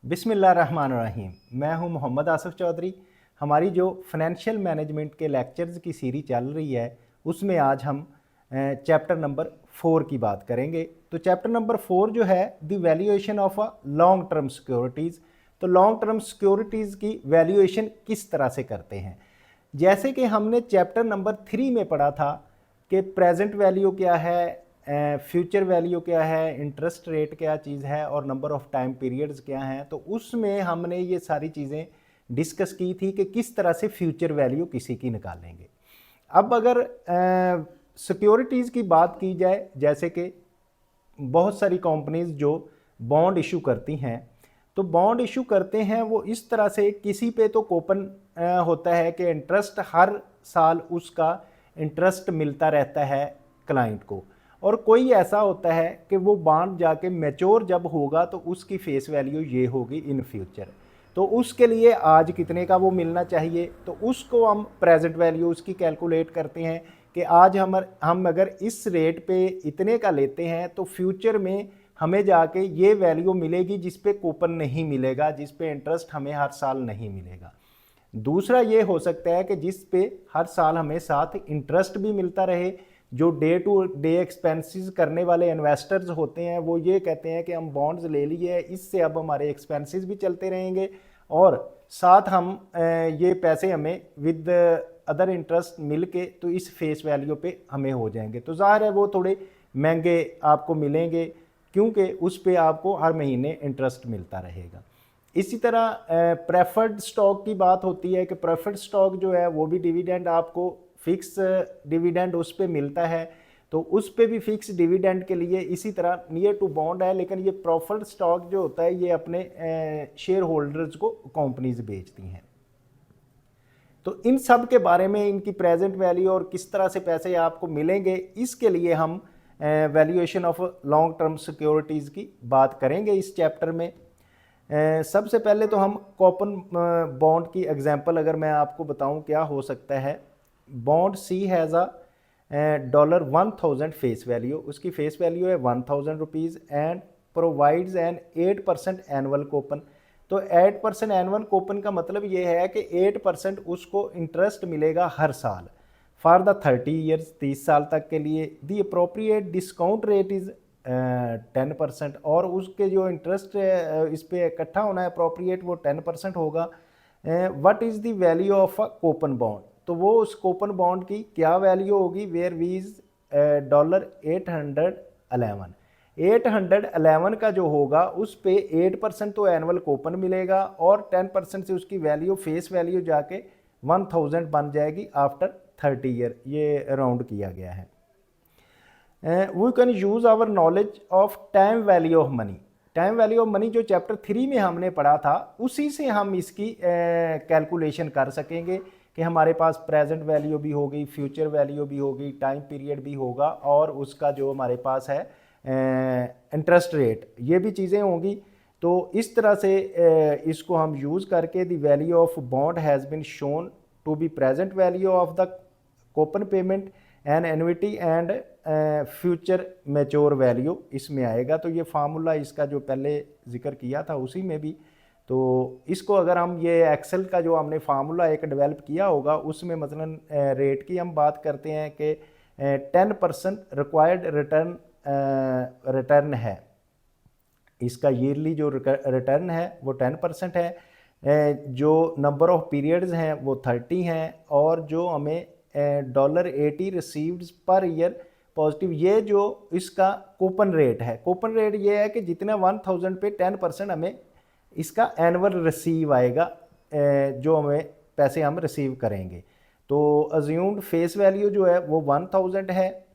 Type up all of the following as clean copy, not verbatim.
बिस्मिल्लाहिर्रहमानिर्रहीम। मैं हूं मोहम्मद आसिफ चौधरी। हमारी जो फाइनेंशियल मैनेजमेंट के लेक्चर्स की सीरीज चल रही है उसमें आज हम चैप्टर नंबर 4 की बात करेंगे। तो चैप्टर नंबर 4 जो है the valuation of a long term securities. तो लॉन्ग टर्म सिक्योरिटीज़ की वैल्यूएशन किस तरह से करते हैं, जैसे कि हमने चैप्टर नंबर 3 में पढ़ा था कि प्रेजेंट वैल्यू क्या है, फ्यूचर वैल्यू क्या है, इंटरेस्ट रेट क्या चीज़ है और नंबर ऑफ टाइम पीरियड्स क्या हैं। तो उसमें हमने ये सारी चीज़ें डिस्कस की थी कि किस तरह से फ्यूचर वैल्यू किसी की निकालेंगे। अब अगर सिक्योरिटीज़ की बात की जाए, जैसे कि बहुत सारी कंपनीज जो बॉन्ड इशू करती हैं, तो बॉन्ड इशू करते हैं वो इस तरह से, किसी पे तो कूपन होता है कि इंटरेस्ट हर साल उसका इंटरेस्ट मिलता रहता है क्लाइंट को, और कोई ऐसा होता है कि वो बॉन्ड जाके मैच्योर जब होगा तो उसकी फेस वैल्यू ये होगी इन फ्यूचर। तो उसके लिए आज कितने का वो मिलना चाहिए, तो उसको हम प्रेजेंट वैल्यू उसकी कैलकुलेट करते हैं कि आज हम अगर इस रेट पे इतने का लेते हैं तो फ्यूचर में हमें जाके ये वैल्यू मिलेगी जिस पे कूपन नहीं मिलेगा, जिस पे इंटरेस्ट हमें हर साल नहीं मिलेगा। दूसरा ये हो सकता है कि जिस पे हर साल हमें साथ इंटरेस्ट भी मिलता रहे। जो डे टू डे एक्सपेंसेस करने वाले इन्वेस्टर्स होते हैं वो ये कहते हैं कि हम बॉन्ड्स ले लिए, इससे अब हमारे एक्सपेंसेस भी चलते रहेंगे और साथ हम ये पैसे हमें विद अदर इंटरेस्ट मिल के तो इस फेस वैल्यू पे हमें हो जाएंगे। तो ज़ाहिर है वो थोड़े महंगे आपको मिलेंगे, क्योंकि उस पर आपको हर महीने इंटरेस्ट मिलता रहेगा। इसी तरह प्रेफर्ड स्टॉक की बात होती है कि प्रेफर्ड स्टॉक जो है वो भी डिविडेंड आपको फिक्स डिविडेंड उस पर मिलता है, तो उस पर भी फिक्स डिविडेंड के लिए इसी तरह नियर टू बॉन्ड है। लेकिन ये प्रेफर्ड स्टॉक जो होता है ये अपने शेयर होल्डर्स को कंपनीज बेचती हैं। तो इन सब के बारे में, इनकी प्रेजेंट वैल्यू और किस तरह से पैसे आपको मिलेंगे, इसके लिए हम valuation of long term securities की बात करेंगे इस चैप्टर में। सबसे पहले तो हम कूपन बॉन्ड की एग्जांपल अगर मैं आपको बताऊं क्या हो सकता है। Bond C has a $1000 face value, उसकी फेस वैल्यू है ₹1000 and provides an 8% annual coupon. तो 8% एनुअल कूपन का मतलब ये है कि 8% उसको इंटरेस्ट मिलेगा हर साल फॉर द 30 ईयर्स, 30 साल तक के लिए। The appropriate discount rate is 10%, और उसके जो इंटरेस्ट इस पर इकट्ठा होना है अप्रोप्रिएट वो 10% होगा। What is the value of a coupon bond, तो वो उस कूपन बॉन्ड की क्या वैल्यू होगी, वेयर वीज $811। 811 का जो होगा उस पे 8% तो एनुअल कूपन मिलेगा और 10% से उसकी वैल्यू फेस वैल्यू जाके 1000 बन जाएगी आफ्टर 30 ईयर। ये राउंड किया गया है। We can use our knowledge of time value of money. Time value of money जो चैप्टर 3 में हमने पढ़ा था उसी से हम इसकी कैलकुलेशन कर सकेंगे कि हमारे पास प्रेजेंट वैल्यू भी होगी, फ्यूचर वैल्यू भी होगी, टाइम पीरियड भी होगा और उसका जो हमारे पास है इंटरेस्ट रेट, ये भी चीज़ें होंगी। तो इस तरह से इसको हम यूज़ करके the value of bond has been shown to be present value of the coupon payment and annuity and future mature value इसमें आएगा। तो ये फार्मूला इसका जो पहले जिक्र किया था उसी में भी, तो इसको अगर हम ये एक्सेल का जो हमने फार्मूला एक डेवलप किया होगा उसमें मसलन रेट की हम बात करते हैं कि 10% रिक्वायर्ड रिटर्न है, इसका ईयरली जो रिटर्न है वो 10% है, जो नंबर ऑफ पीरियड्स हैं वो 30 हैं, और जो हमें $80 रिसीव्ड पर ईयर पॉजिटिव, ये जो इसका कूपन रेट है। कूपन रेट ये है कि जितना 1000 पे 10% हमें इसका एनुअल रिसीव आएगा, जो हमें पैसे हम रिसीव करेंगे। तो अज्यूम्ड फेस वैल्यू जो है वो 1000 है,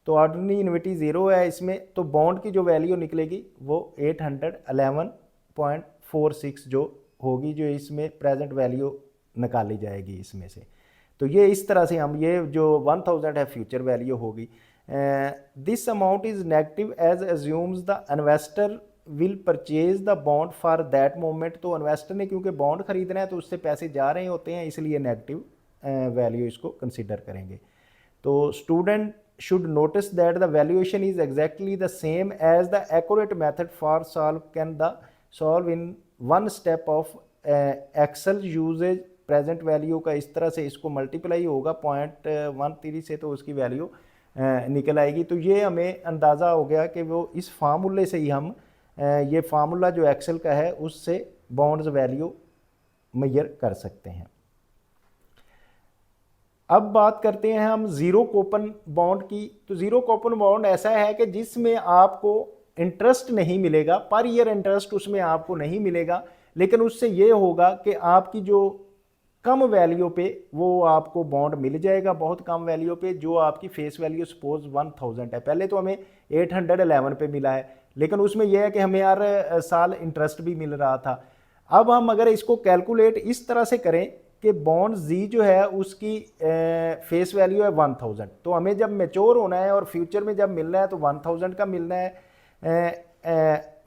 तो ऑर्डिनरी इन्विटी 0 है इसमें, तो बॉन्ड की जो वैल्यू निकलेगी वो 811.46 जो होगी, जो इसमें प्रेजेंट वैल्यू निकाली जाएगी इसमें से। तो ये इस तरह से हम ये जो 1000 है फ्यूचर वैल्यू होगी। This amount is negative as assumes the investor will purchase the bond for that moment. तो इन्वेस्टर ने क्योंकि बॉन्ड खरीदना है तो उससे पैसे जा रहे होते हैं, इसलिए नेगेटिव वैल्यू इसको कंसिडर करेंगे। तो student should notice that the valuation is exactly the same as the accurate method for solve can the solve in one step of Excel uses present value का इस तरह से इसको मल्टीप्लाई होगा 0.13 से तो उसकी वैल्यू निकल आएगी। तो ये हमें अंदाज़ा हो गया कि वो इस फार्मूले से ही हम ये फार्मूला जो एक्सेल का है उससे बॉन्ड्स वैल्यू मेजर कर सकते हैं। अब बात करते हैं हम ज़ीरो कूपन बॉन्ड की। तो ज़ीरो कूपन बॉन्ड ऐसा है कि जिसमें आपको इंटरेस्ट नहीं मिलेगा, पर ईयर इंटरेस्ट उसमें आपको नहीं मिलेगा, लेकिन उससे ये होगा कि आपकी जो कम वैल्यू पे वो आपको बॉन्ड मिल जाएगा, बहुत कम वैल्यू पे, जो आपकी फेस वैल्यू सपोज 1000 है। पहले तो हमें 811 पे मिला है, लेकिन उसमें यह है कि हमें हर साल इंटरेस्ट भी मिल रहा था। अब हम अगर इसको कैलकुलेट इस तरह से करें कि बॉन्ड जी जो है उसकी फेस वैल्यू है 1000, तो हमें जब मेच्योर होना है और फ्यूचर में जब मिलना है तो 1000 का मिलना है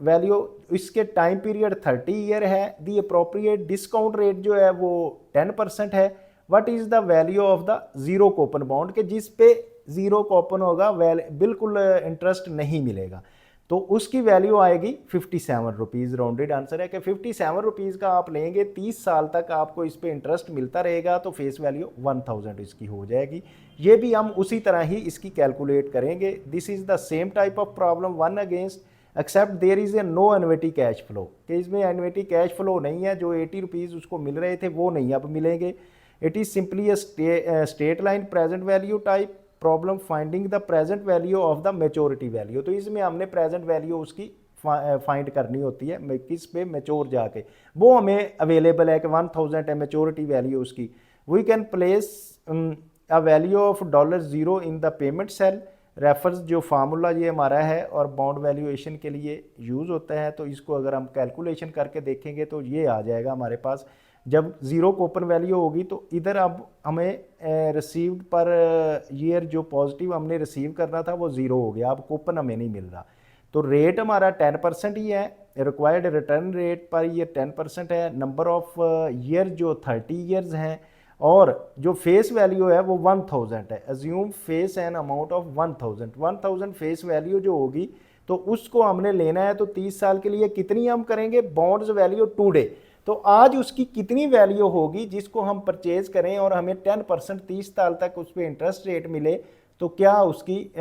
वैल्यू। इसके टाइम पीरियड 30 ईयर है। दी अप्रोप्रिएट डिस्काउंट रेट जो है वो 10% है। What is the value of the zero coupon bond, के जिस पे ज़ीरो कूपन होगा बिल्कुल इंटरेस्ट नहीं मिलेगा, तो उसकी वैल्यू आएगी 57 रुपीज़। राउंडेड आंसर है कि 57 रुपीज़ का आप लेंगे, 30 साल तक आपको इस पे इंटरेस्ट मिलता रहेगा, तो फेस वैल्यू 1000 इसकी हो जाएगी। ये भी हम उसी तरह ही इसकी कैलकुलेट करेंगे। This is the same type of problem one against except there is a no annuity cash flow, कि इसमें एन्युटी कैश फ्लो नहीं है, जो 80 रुपीज़ उसको मिल रहे थे वो नहीं अब मिलेंगे। It is simply a straight line present value type problem finding the present value of the maturity value. तो इसमें हमने प्रेजेंट वैल्यू उसकी फाइंड करनी होती है किस पे मेच्योर जाके, वो हमें अवेलेबल है कि 1000 है मेच्योरिटी वैल्यू उसकी। We can place a value of $0 in the payment cell. Refers जो फार्मूला ये हमारा है और बॉन्ड वैल्यूएशन के लिए यूज़ होता है, तो इसको अगर हम कैलकुलेशन करके देखेंगे तो ये आ जाएगा हमारे पास। जब ज़ीरो कूपन वैल्यू होगी तो इधर अब हमें रिसीव्ड पर ईयर जो पॉजिटिव हमने रिसीव करना था वो ज़ीरो हो गया, अब कूपन हमें नहीं मिल रहा। तो रेट हमारा 10% ही है, required return rate per year 10% है, नंबर ऑफ ईयर जो 30 ईयर्स हैं, और जो फेस वैल्यू है वो 1000 है। Assume face an amount of 1000 face value जो होगी तो उसको हमने लेना है, तो 30 साल के लिए कितनी हम करेंगे बॉन्ड्स वैल्यू टुडे, तो आज उसकी कितनी वैल्यू होगी जिसको हम परचेज करें और हमें 10% 30 साल तक उस पर इंटरेस्ट रेट मिले, तो क्या उसकी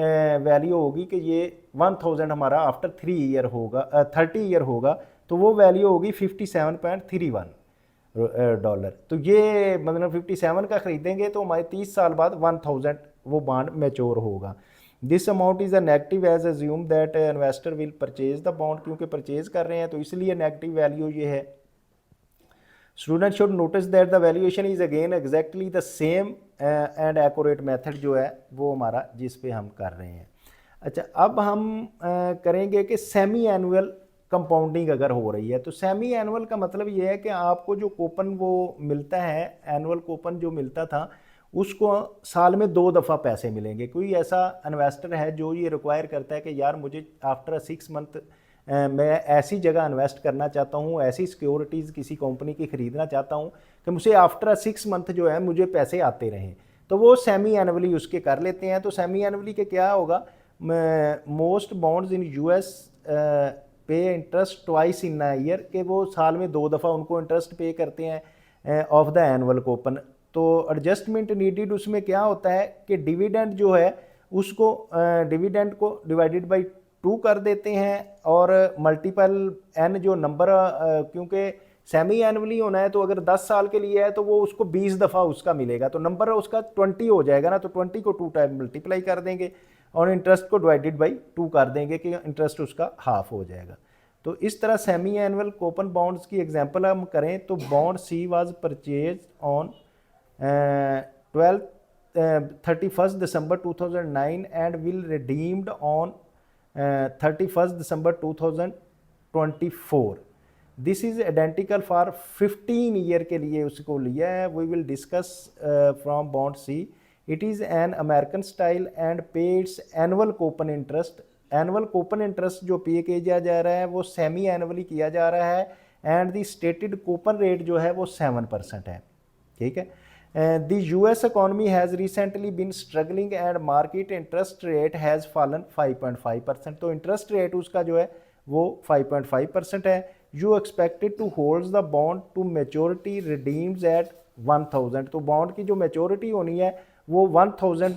वैल्यू होगी कि ये 1000 हमारा आफ्टर 3 ईयर होगा 30 ईयर होगा, तो वो वैल्यू होगी $57.31। तो ये मतलब 57 का खरीदेंगे तो हमारे 30 साल बाद 1000 वो बॉन्ड मैच्योर होगा। This amount is a negative as assume that investor will purchase the bond, क्योंकि परचेज कर रहे हैं तो इसलिए नेगेटिव वैल्यू ये है। Student should notice that the valuation is again exactly the same and accurate method जो है वो हमारा जिस पे हम कर रहे हैं। अच्छा, अब हम करेंगे कि सेमी एनुअल कंपाउंडिंग अगर हो रही है, तो सेमी एनुअल का मतलब ये है कि आपको जो कूपन वो मिलता है, एनुअल कूपन जो मिलता था उसको साल में 2 दफ़ा पैसे मिलेंगे। कोई ऐसा इन्वेस्टर है जो ये रिक्वायर करता है कि यार मुझे आफ्टर 6 मंथ मैं ऐसी जगह इन्वेस्ट करना चाहता हूँ, ऐसी सिक्योरिटीज़ किसी कंपनी की ख़रीदना चाहता हूँ कि मुझे आफ्टर 6 मंथ जो है मुझे पैसे आते रहें, तो वो सेमी एनुअली उसके कर लेते हैं। तो सेमी एनुअली के क्या होगा, मोस्ट बॉन्ड्स इन यूएस पे interest twice in a year, के वो साल में 2 दफ़ा उनको इंटरेस्ट पे करते हैं ऑफ द एनुअल कूपन। तो एडजस्टमेंट नीडेड उसमें क्या होता है कि डिविडेंड जो है उसको डिविडेंड को डिवाइडेड बाई 2 कर देते हैं, और मल्टीपल एन जो नंबर, क्योंकि सेमी एनुअली होना है तो अगर 10 साल के लिए है तो वो उसको 20 दफ़ा उसका मिलेगा, तो नंबर उसका 20 हो जाएगा ना, तो 20 को 2 टाइम मल्टीप्लाई कर देंगे और इंटरेस्ट को डिवाइडेड बाई 2 कर देंगे कि इंटरेस्ट उसका हाफ हो जाएगा। तो इस तरह सेमी एनुअल कूपन बॉन्ड्स की एग्जांपल हम करें तो bond she was purchase on 31st December 2009 and will redeemed on 31st December 2024. This is identical for 15 year के लिए उसको लिया है। We will discuss from bond C. It is an American style and pays annual coupon interest. Annual coupon interest जो pay किया जा रहा है वो सेमी एनुअली किया जा रहा है, and the stated coupon rate जो है वो 7% है। ठीक है। The US economy has recently been struggling and market interest rate has fallen 5.5%। तो इंटरेस्ट रेट उसका जो है वो 5.5% है। You expected to hold the bond to maturity redeems at 1000। तो बॉन्ड की जो मेच्योरिटी होनी है वो 1000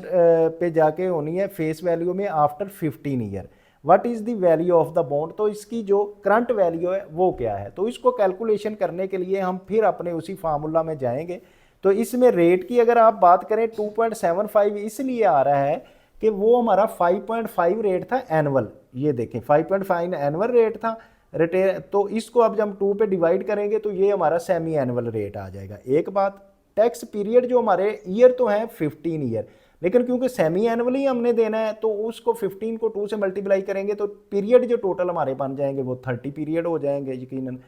पे जाके होनी है फेस वैल्यू में after 15 year. What is the value of the bond, तो इसकी जो करंट वैल्यू है वो क्या है। तो इसको कैलकुलेशन करने के लिए हम फिर अपने उसी फार्मूला में जाएंगे। तो इसमें रेट की अगर आप बात करें 2.75 इसलिए आ रहा है कि वो हमारा 5.5 रेट था एनुअल, ये देखें 5.5 एनुअल रेट था रिटेल, तो इसको अब जब हम 2 पे डिवाइड करेंगे तो ये हमारा सेमी एनुअल रेट आ जाएगा। एक बात, टैक्स पीरियड जो हमारे ईयर तो है 15 ईयर, लेकिन क्योंकि सेमी एनुअली हमने देना है तो उसको 15 को 2 से मल्टीप्लाई करेंगे तो पीरियड जो टोटल हमारे बन जाएंगे वो 30 पीरियड हो जाएंगे यकीनन।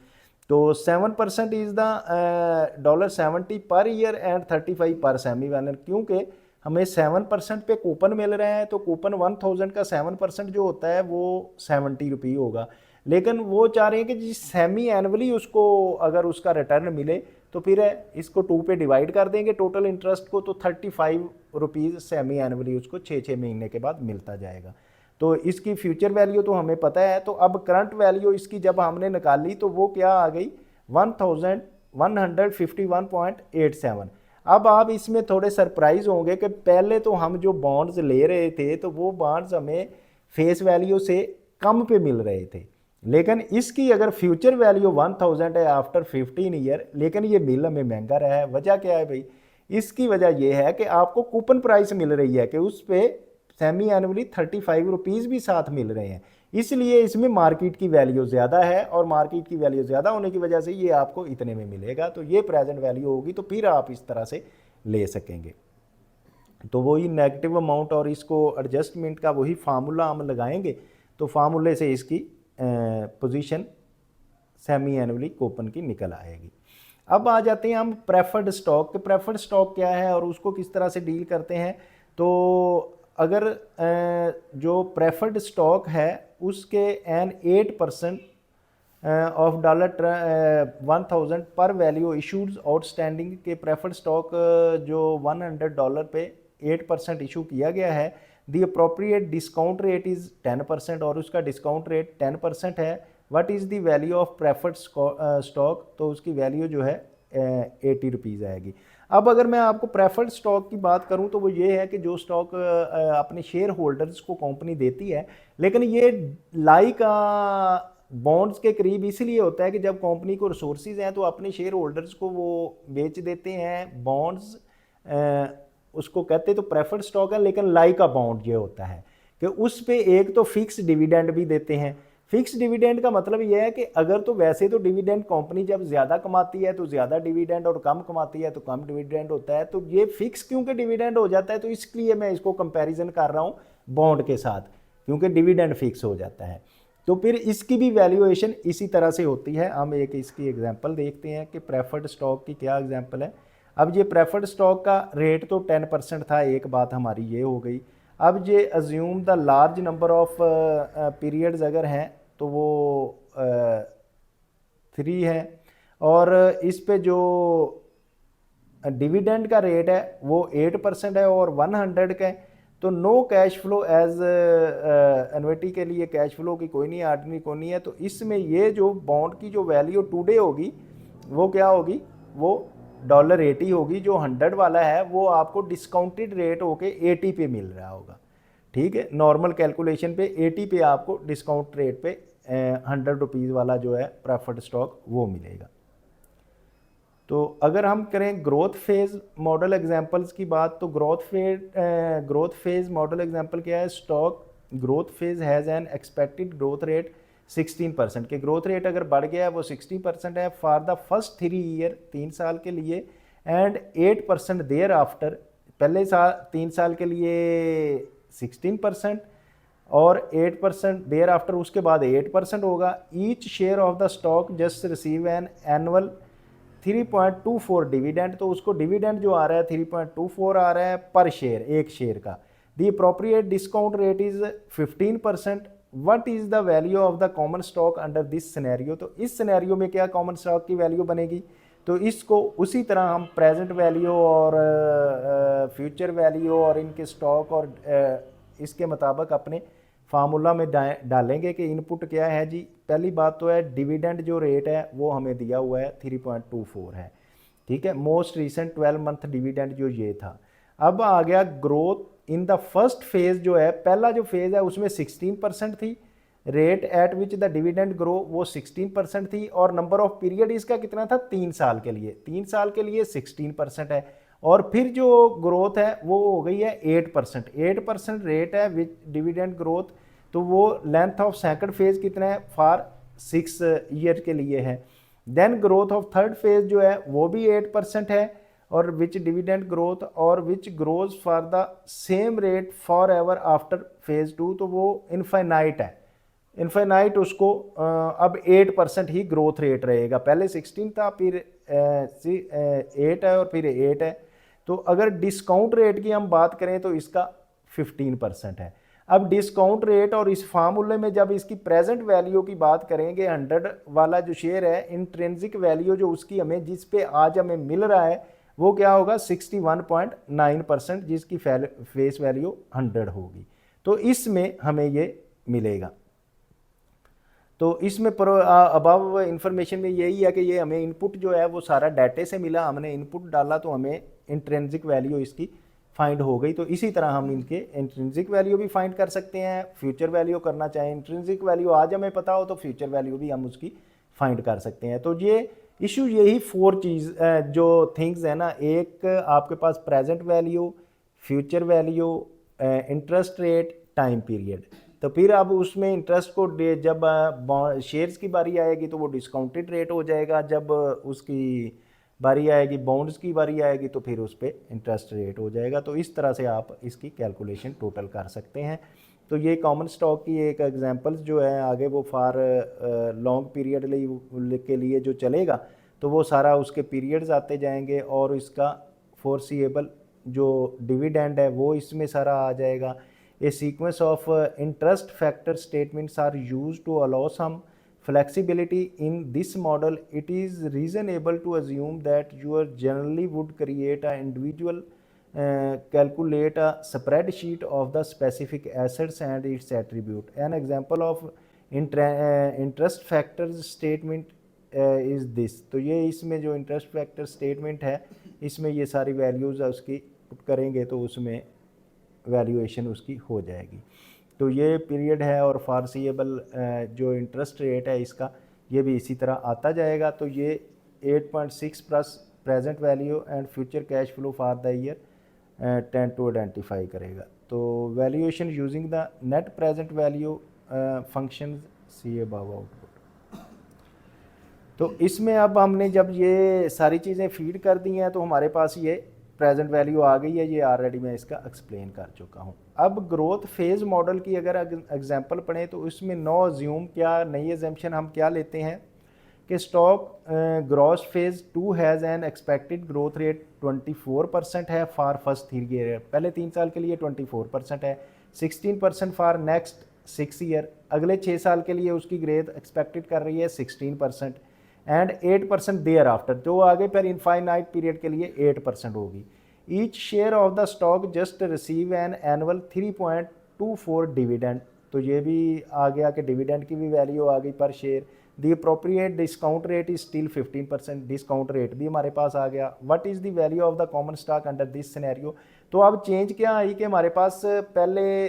तो 7% is the $70 per year and 35 पर सेमी एनुअल, क्योंकि हमें 7% पे कूपन मिल रहा है, तो कूपन 1000 का 7% जो होता है वो 70 रुपये होगा। लेकिन वो चाह रहे हैं कि जी सेमी एनुअली उसको अगर उसका रिटर्न मिले तो फिर इसको 2 पे डिवाइड कर देंगे टोटल इंटरेस्ट को, तो 35 रुपीज़ सेमी एनुअली उसको 6 महीने के बाद मिलता जाएगा। तो इसकी फ्यूचर वैल्यू तो हमें पता है। तो अब करंट वैल्यू इसकी जब हमने निकाली तो वो क्या आ गई 1151.87। अब आप इसमें थोड़े सरप्राइज होंगे कि पहले तो हम जो बॉन्ड्स ले रहे थे तो वो बॉन्ड्स हमें फेस वैल्यू से कम पे मिल रहे थे, लेकिन इसकी अगर फ्यूचर वैल्यू 1000 है आफ्टर 15 ईयर, लेकिन ये मिल हमें महंगा रहा है। वजह क्या है भाई, इसकी वजह यह है कि आपको कूपन प्राइस मिल रही है कि उस पर सेमी एनुअली 35 रुपीज़ भी साथ मिल रहे हैं, इसलिए इसमें मार्केट की वैल्यू ज़्यादा है, और मार्केट की वैल्यू ज़्यादा होने की वजह से ये आपको इतने में मिलेगा। तो ये प्रेजेंट वैल्यू होगी, तो फिर आप इस तरह से ले सकेंगे। तो वही नेगेटिव अमाउंट और इसको एडजस्टमेंट का वही फार्मूला हम लगाएंगे, तो फार्मूले से इसकी पोजीशन सेमी एनुअली कूपन की निकल आएगी। अब आ जाते हैं हम प्रेफर्ड स्टॉक। प्रेफर्ड स्टॉक क्या है और उसको किस तरह से डील करते हैं। तो अगर जो प्रेफर्ड स्टॉक है उसके एन 8% ऑफ $1000 पर वैल्यू इशूड आउटस्टैंडिंग के प्रेफर्ड स्टॉक जो $100 पे 8% इशू किया गया है, the appropriate discount rate is 10% और उसका डिस्काउंट रेट 10% है। What is the value of preferred stock, तो उसकी वैल्यू जो है 80 रुपीज़ आएगी। अब अगर मैं आपको प्रेफर्ड स्टॉक की बात करूं तो वो ये है कि जो स्टॉक अपने शेयर होल्डर्स को कंपनी देती है, लेकिन ये लाइक बॉन्ड्स के करीब इसलिए होता है कि जब कंपनी को रिसोर्सेज हैं तो अपने शेयर होल्डर्स को वो बेच देते हैं बॉन्ड्स, उसको कहते तो प्रेफर्ड स्टॉक है, लेकिन लाइक अ बॉन्ड ये होता है कि उस पे एक तो फिक्स डिविडेंड भी देते हैं। फिक्स डिविडेंड का मतलब यह है कि अगर तो वैसे तो डिविडेंड कंपनी जब ज़्यादा कमाती है तो ज़्यादा डिविडेंड और कम कमाती है तो कम डिविडेंड होता है, तो ये फिक्स क्योंकि डिविडेंड हो जाता है तो इसलिए मैं इसको कंपैरिजन कर रहा हूँ बॉन्ड के साथ, क्योंकि डिविडेंड फिक्स हो जाता है। तो फिर इसकी भी वैल्यूएशन इसी तरह से होती है। हम एक इसकी एग्जांपल देखते हैं कि प्रेफर्ड स्टॉक की क्या एग्जांपल है। अब ये प्रेफर्ड स्टॉक का रेट तो 10% था, एक बात हमारी ये हो गई। अब ये assume the large number of periods अगर हैं तो वो 3 है, और इस पे जो डिविडेंड का रेट है वो 8% है और 100 का है। तो no cash flow as annuity के लिए कैश फ्लो की कोई नहीं, आर्डनरी कोई नहीं है। तो इसमें ये जो बॉन्ड की जो वैल्यू टुडे होगी वो क्या होगी, वो $80 होगी। जो 100 वाला है वो आपको डिस्काउंटेड रेट होके 80 पे मिल रहा होगा, ठीक है। नॉर्मल कैलकुलेशन पे 80 पे आपको डिस्काउंट रेट पे 100 रुपीज़ वाला जो है प्रेफर्ड स्टॉक वो मिलेगा। तो अगर हम करें ग्रोथ फेज मॉडल एग्जांपल्स की बात, तो ग्रोथ फेज मॉडल एग्जांपल क्या है, stock growth phase has an expected growth rate 16% के ग्रोथ रेट अगर बढ़ गया है वो 16% है फॉर द फर्स्ट 3 ईयर 3 साल के लिए, एंड 8% देयर आफ्टर पहले 3 साल के लिए 16% और 8% देयर आफ्टर उसके बाद 8% होगा। Each share of the stock just receive an annual 3.24 dividend, तो उसको डिविडेंड जो आ रहा है 3.24 आ रहा है पर शेयर, एक शेयर का। The appropriate discount rate is 15%। What is the value of the common stock under this scenario, तो इस सिनेरियो में क्या कॉमन स्टॉक की वैल्यू बनेगी। तो इसको उसी तरह हम प्रेजेंट वैल्यू और फ्यूचर वैल्यू और इनके स्टॉक और इसके मुताबिक अपने फार्मूला में डालेंगे कि इनपुट क्या है जी। पहली बात तो है डिविडेंड जो रेट है वो हमें दिया हुआ है 3.24 है, ठीक है। मोस्ट रिसेंट 12 मंथ डिविडेंड जो ये था। अब आ गया growth in the first phase, जो है पहला जो फेज है उसमें 16% थी, rate at which the dividend grow वो 16% थी, और नंबर ऑफ पीरियड इसका कितना था 3 साल के लिए, 3 साल के लिए 16% है। और फिर जो ग्रोथ है वो हो गई है 8%, 8% रेट है विच डिविडेंड ग्रोथ। तो वो लेंथ ऑफ सेकंड फेज कितना है फॉर 6 ईयर के लिए है। Then growth of third phase जो है वो भी 8% है, और विच डिविडेंड ग्रोथ और which grows for the same rate for ever after phase 2, तो वो इनफाइनाइट है, इनफाइनाइट उसको अब 8% ही ग्रोथ रेट रहेगा। पहले 16 था, फिर 8 है और फिर 8 है। तो अगर डिस्काउंट रेट की हम बात करें तो इसका 15% है। अब डिस्काउंट रेट और इस फार्मूले में जब इसकी प्रेजेंट वैल्यू की बात करेंगे, 100 वाला जो शेयर है इंट्रिंसिक वैल्यू जो उसकी हमें जिस पे आज हमें मिल रहा है वो क्या होगा 61.9%, जिसकी फेस वैल्यू 100 होगी। तो इसमें हमें ये मिलेगा। तो इसमें अबव इंफॉर्मेशन में यही है कि ये हमें इनपुट जो है वो सारा डाटे से मिला, हमने इनपुट डाला तो हमें इंट्रिंसिक वैल्यू इसकी फाइंड हो गई। तो इसी तरह हम इनके इंट्रिंसिक वैल्यू भी फाइंड कर सकते हैं, फ्यूचर वैल्यू करना चाहें, इंट्रिंसिक वैल्यू आज हमें पता हो तो फ्यूचर वैल्यू भी हम उसकी फाइंड कर सकते हैं। तो ये इशू यही 4 चीज़ जो थिंग्स है ना, एक आपके पास present value, future value, interest rate, time period. तो फिर अब उसमें इंटरेस्ट को जब शेयर्स की बारी आएगी तो वो डिस्काउंटेड रेट हो जाएगा, जब उसकी बारी आएगी बॉन्ड्स की बारी आएगी तो फिर उस पर इंटरेस्ट रेट हो जाएगा। तो इस तरह से आप इसकी कैलकुलेशन टोटल कर सकते हैं। तो ये कॉमन स्टॉक की एक एग्जांपल्स जो है आगे वो फॉर लॉन्ग पीरियड के लिए जो चलेगा तो वो सारा उसके पीरियड्स आते जाएंगे, और इसका फोरसीएबल जो डिविडेंड है वो इसमें सारा आ जाएगा। A sequence of interest factor statements are used to allow some flexibility in this model. It is reasonable to assume that you generally would create an individual calculate a spreadsheet of the specific assets and its attribute. An example of interest factors statement is this. तो ये इसमें जो interest factor statement है इसमें ये सारी values है उसकी put करेंगे तो उसमें वैल्यूएशन उसकी हो जाएगी। तो ये पीरियड है और फॉरसीएबल जो इंटरेस्ट रेट है इसका ये भी इसी तरह आता जाएगा। तो ये 8.6 plus present value and future cash flow for the year 10 to identify करेगा। तो valuation using the net present value function see above output. तो इसमें अब हमने जब ये सारी चीज़ें फीड कर दी हैं तो हमारे पास ये प्रेजेंट वैल्यू आ गई है, ये ऑलरेडी मैं इसका एक्सप्लेन कर चुका हूँ। अब ग्रोथ फेज मॉडल की अगर एग्जांपल पढ़ें तो इसमें नो अज्यूम क्या नई एजम्पशन हम क्या लेते हैं कि stock gross phase 2 has an expected growth rate 24% है फॉर फर्स्ट 3 ईयर, पहले 3 साल के लिए 24% है, 16% फॉर नेक्स्ट 6 ईयर, अगले 6 साल के लिए उसकी ग्रोथ एक्सपेक्टेड कर रही है 16%, एंड 8% देयर आफ्टर, जो आगे पर इनफाइनाइट पीरियड के लिए 8% होगी। Each share of the stock just receive an annual 3.24 dividend. तो ये भी आ गया कि डिविडेंड की भी वैल्यू आ गई पर share. The appropriate discount rate is still 15%, discount rate भी हमारे पास आ गया। What is the value of the common stock under this scenario. तो अब चेंज क्या आई कि हमारे पास पहले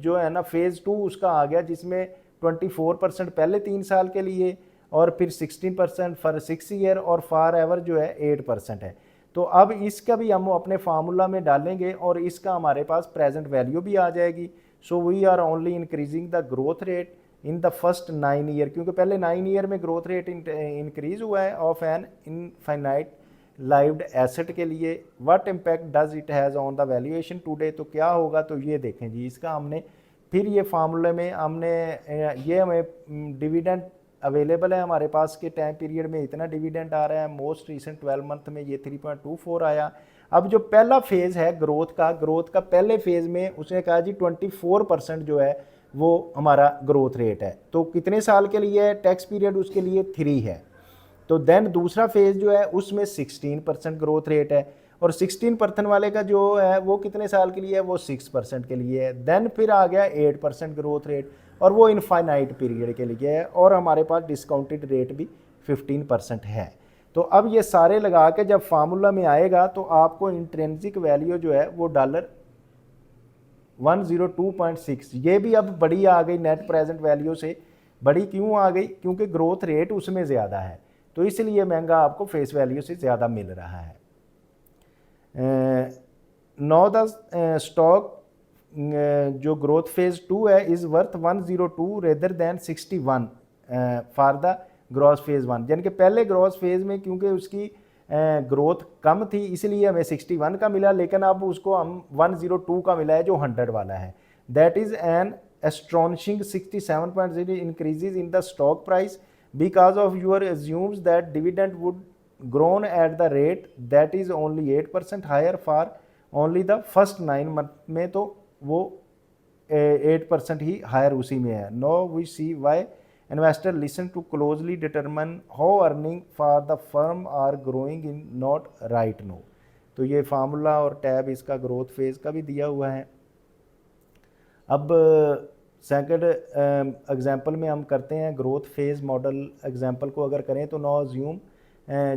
जो है ना फेज़ 2 उसका आ गया जिसमें 24% पहले 3 साल के लिए और फिर 16% फॉर 6 ईयर और फॉर एवर जो है 8% है। तो अब इसका भी हम अपने फार्मूला में डालेंगे और इसका हमारे पास प्रेजेंट वैल्यू भी आ जाएगी। So we are only increasing the growth rate in the first 9 year, क्योंकि पहले 9 ईयर में ग्रोथ रेट इंक्रीज हुआ है of an infinite lived asset के लिए। What impact does it has on the valuation today. तो क्या होगा, तो ये देखें जी, इसका हमने फिर ये फार्मूले में हमने ये हमें डिविडेंड अवेलेबल है हमारे पास के टाइम पीरियड में इतना डिविडेंड आ रहा है, मोस्ट रिसेंट 12 मंथ में ये 3.24 आया। अब जो पहला फेज़ है ग्रोथ का पहले फेज़ में उसने कहा जी 24% जो है वो हमारा ग्रोथ रेट है। तो कितने साल के लिए है, टैक्स पीरियड उसके लिए 3 है। तो देन दूसरा फेज़ जो है उसमें 16% ग्रोथ रेट है और 16% वाले का जो है वो कितने साल के लिए है, वो 6% के लिए है। देन फिर आ गया 8% ग्रोथ रेट, और वो इनफाइनाइट पीरियड के लिए है, और हमारे पास डिस्काउंटेड रेट भी 15% है। तो अब ये सारे लगा के जब फार्मूला में आएगा तो आपको इंट्रिंसिक वैल्यू जो है वो डॉलर 102.6, ये भी अब बड़ी आ गई नेट प्रेजेंट वैल्यू से। बड़ी क्यों आ गई, क्योंकि ग्रोथ रेट उसमें ज़्यादा है, तो इसलिए महंगा आपको फेस वैल्यू से ज़्यादा मिल रहा है। नाउ द स्टॉक जो ग्रोथ फेज 2 है is worth 102 rather than 61 for the growth phase 1, यानी कि पहले ग्रोथ फेज में क्योंकि उसकी ग्रोथ कम थी इसलिए हमें 61 का मिला, लेकिन अब उसको हम 102 का मिला है जो 100 वाला है। That is an astonishing 67.0 increases in the stock price because of your assumes that dividend would grown at the rate that is only 8% higher for only the first 9 month में, तो वो 8% ही हायर उसी में है। No we see why investor listen to closely determine how earning for the firm are growing in not right now। तो ये formula और tab इसका ग्रोथ फेज का भी दिया हुआ है। अब सेकंड एग्जांपल में हम करते हैं ग्रोथ फेज मॉडल एग्जांपल को अगर करें तो नो अज्यूम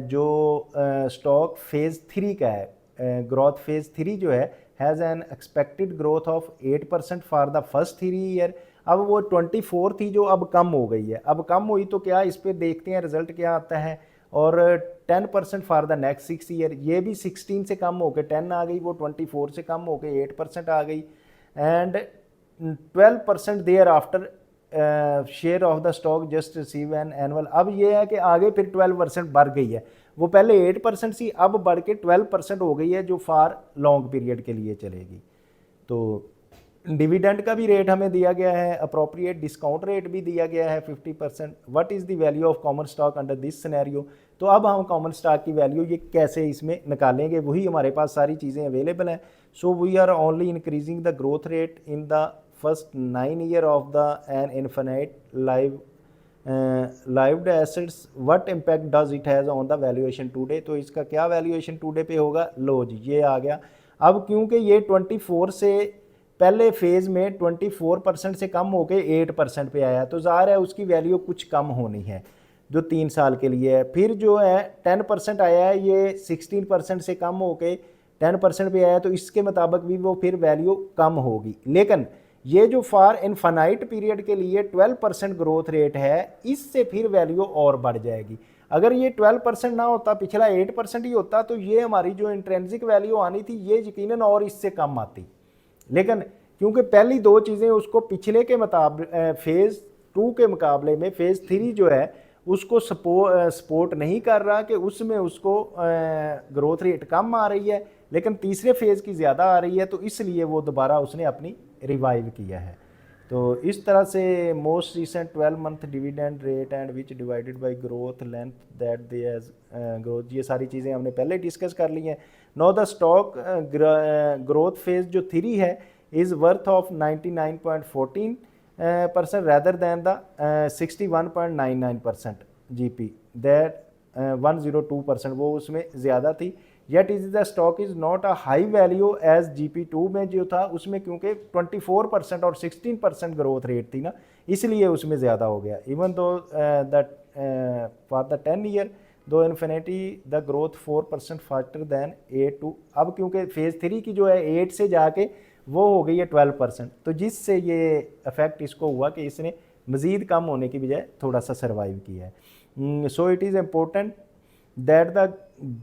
जो स्टॉक फेज 3 का है, ग्रोथ फेज 3 जो है has an expected growth of 8% for the first 3 year. अब वो 24 थी जो अब कम हो गई है, अब कम हुई तो क्या इस पर देखते हैं रिजल्ट क्या आता है। और 10% फॉर द नेक्स्ट 6 ईयर, ये भी 16 से कम होकर 10 आ गई, वो 24 से कम होकर 8% आ गई। And 12% thereafter share of the stock just receive an annual. अब ये है कि आगे फिर 12% बढ़ गई है, वो पहले 8% सी अब बढ़ के 12% हो गई है जो फार लॉन्ग पीरियड के लिए चलेगी। तो डिविडेंड का भी रेट हमें दिया गया है, अप्रोप्रिएट डिस्काउंट रेट भी दिया गया है 50%। What is the value of common stock under this scenario. तो अब हम कॉमन स्टॉक की वैल्यू ये कैसे इसमें निकालेंगे, वही हमारे पास सारी चीज़ें अवेलेबल हैं। So we are only increasing the growth rate in the first 9 year of the an infinite lived assets. What impact does it has on the valuation today. तो इसका क्या वैल्यूएशन टुडे पे होगा, लो जी ये आ गया। अब क्योंकि ये 24 से पहले फेज़ में 24% से कम होकर 8% पे आया, तो ज़ाहिर है उसकी वैल्यू कुछ कम होनी है जो 3 साल के लिए है। फिर जो है 10% आया है, ये 16% से कम होकर 10% पे आया, तो इसके मुताबिक भी वो फिर वैल्यू कम होगी। लेकिन ये जो फॉर इनफाइनाइट पीरियड के लिए 12% ग्रोथ रेट है, इससे फिर वैल्यू और बढ़ जाएगी। अगर ये 12% ना होता, पिछला 8% ही होता, तो ये हमारी जो इंट्रिंसिक वैल्यू आनी थी ये यकीनन और इससे कम आती। लेकिन क्योंकि पहली दो चीज़ें उसको पिछले के मुताबिक फेज़ 2 के मुकाबले में फेज़ 3 जो है उसको सपोर्ट नहीं कर रहा, कि उसमें उसको ग्रोथ रेट कम आ रही है लेकिन तीसरे फेज़ की ज़्यादा आ रही है, तो इसलिए वो दोबारा उसने अपनी रिवाइव किया है। तो इस तरह से most recent 12 month dividend rate and which divided by growth length that they as growth, ये सारी चीज़ें हमने पहले डिस्कस कर ली हैं। No the stock growth phase जो 3 है is worth of 99.14% rather than the 61.99% GP that 102%, वो उसमें ज़्यादा थी। Yet is the stock is not a high value as GP2 में जो था उसमें, क्योंकि 24% और 16% ग्रोथ रेट थी ना, इसलिए उसमें ज़्यादा हो गया। Even though that for the 10 year to infinity the growth 4% faster than 8 अब क्योंकि फेज़ 3 की जो है 8 से जाके वो हो गई है 12%, तो जिससे ये इफेक्ट इसको हुआ कि इसने मज़ीद कम होने की बजाय थोड़ा सा सर्वाइव किया है। So it is important that the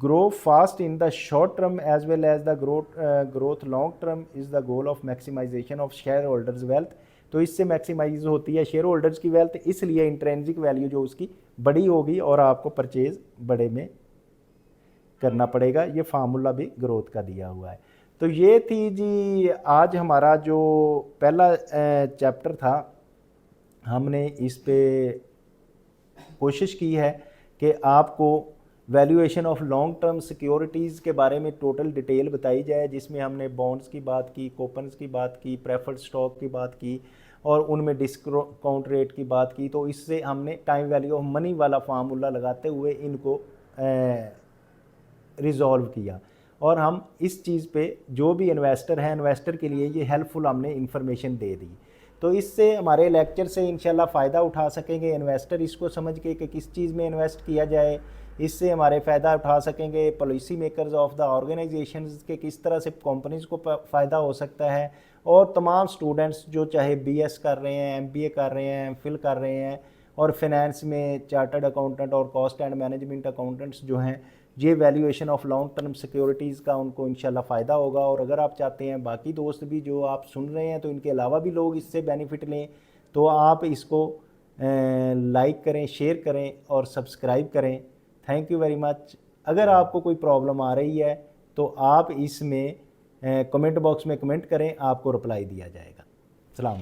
grow fast in the short term as well as the growth long term is the goal of maximization of shareholders wealth। तो इससे मैक्सिमाइज होती है शेयर होल्डर्स की wealth, इसलिए intrinsic value जो उसकी बड़ी होगी और आपको परचेज बड़े में करना पड़ेगा। ये फार्मूला भी ग्रोथ का दिया हुआ है। तो ये थी जी आज हमारा जो पहला चैप्टर था, हमने इस पे कोशिश की है कि आपको valuation of long term securities के बारे में टोटल डिटेल बताई जाए, जिसमें हमने बॉन्ड्स की बात की, कूपन्स की बात की, प्रेफर्ड स्टॉक की बात की और उनमें डिस्काउंट रेट की बात की। तो इससे हमने टाइम वैल्यू ऑफ मनी वाला फार्मूला लगाते हुए इनको रिजॉल्व किया। और हम इस चीज़ पे जो भी इन्वेस्टर है, इन्वेस्टर के लिए ये हेल्पफुल हमने इन्फॉर्मेशन दे दी। तो इससे हमारे लेक्चर से इंशाल्लाह फ़ायदा उठा सकेंगे इन्वेस्टर, इसको समझ के कि किस चीज़ में इन्वेस्ट किया जाए। इससे हमारे फ़ायदा उठा सकेंगे policy makers of the organisations के, किस तरह से कंपनीज़ को फ़ायदा हो सकता है। और तमाम स्टूडेंट्स जो चाहे बीएस कर रहे हैं, एमबीए कर रहे हैं, एमफिल कर रहे हैं और फिनेंस में चार्टर्ड अकाउंटेंट और कॉस्ट एंड मैनेजमेंट अकाउंटेंट्स जो हैं, ये valuation of long term securities का उनको इंशाल्लाह फ़ायदा होगा। और अगर आप चाहते हैं बाकी दोस्त भी जो आप सुन रहे हैं तो इनके अलावा भी लोग इससे बेनिफिट लें, तो आप इसको लाइक करें, शेयर करें और सब्सक्राइब करें। Thank you very much. अगर आपको कोई प्रॉब्लम आ रही है तो आप इसमें कमेंट बॉक्स में कमेंट करें, आपको रिप्लाई दिया जाएगा। सलाम।